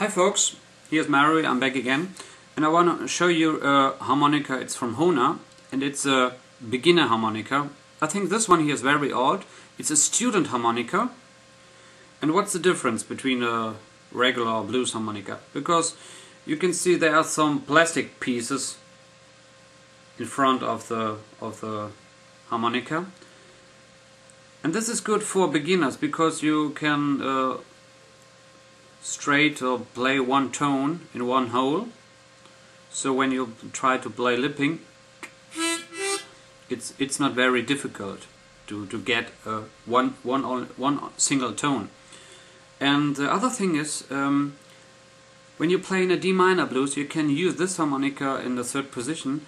Hi folks, here's Mary, I'm back again, and I want to show you a harmonica. It's from Hohner and it's a beginner harmonica. I think this one here is very old. It's a student harmonica. And what's the difference between a regular or blues harmonica? Because you can see there are some plastic pieces in front of the harmonica, and this is good for beginners because you can straight or play one tone in one hole. So when you try to play lipping, it's not very difficult to get one single tone. And the other thing is, when you play in a D minor blues, you can use this harmonica in the third position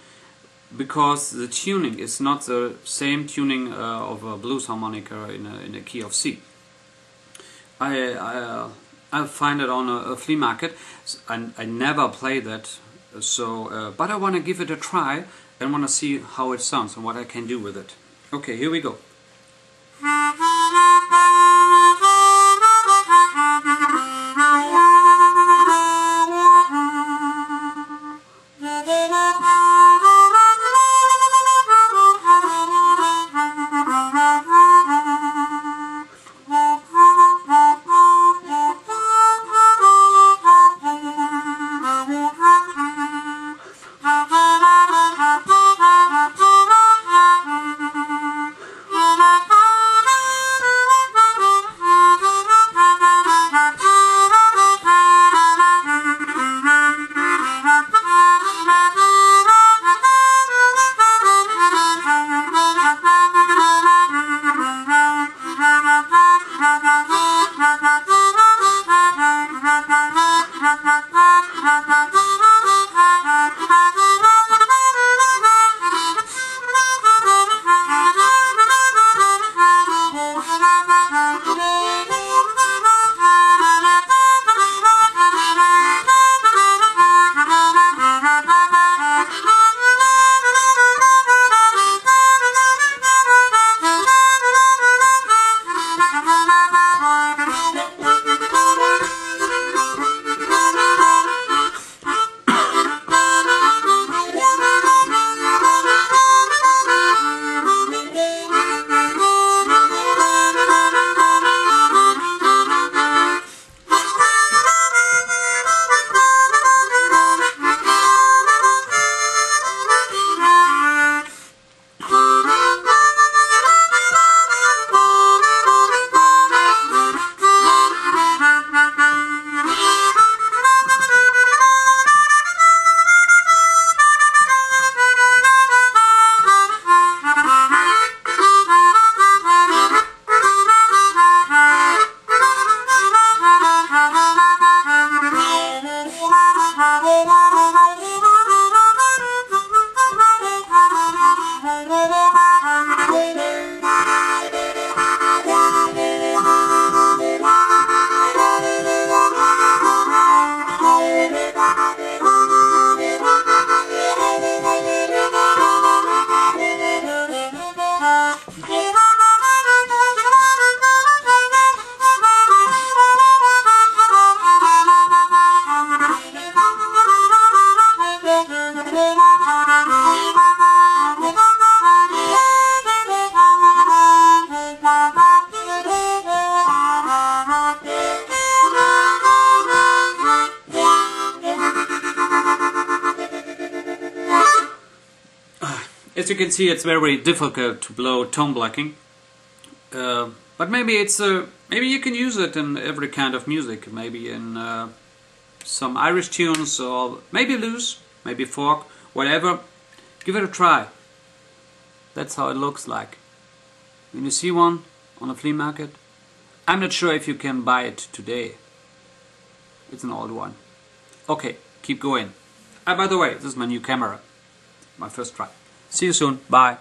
because the tuning is not the same tuning of a blues harmonica in a key of C. I find it on a flea market. I never play that, so but I want to give it a try and want to see how it sounds and what I can do with it. Okay, here we go. As you can see, it's very difficult to blow tone blocking, but maybe maybe you can use it in every kind of music. Maybe in some Irish tunes, or maybe blues, maybe folk, whatever. Give it a try. That's how it looks like. When you see one on a flea market, I'm not sure if you can buy it today. It's an old one. Okay, keep going. By the way, this is my new camera. My first try. See you soon. Bye.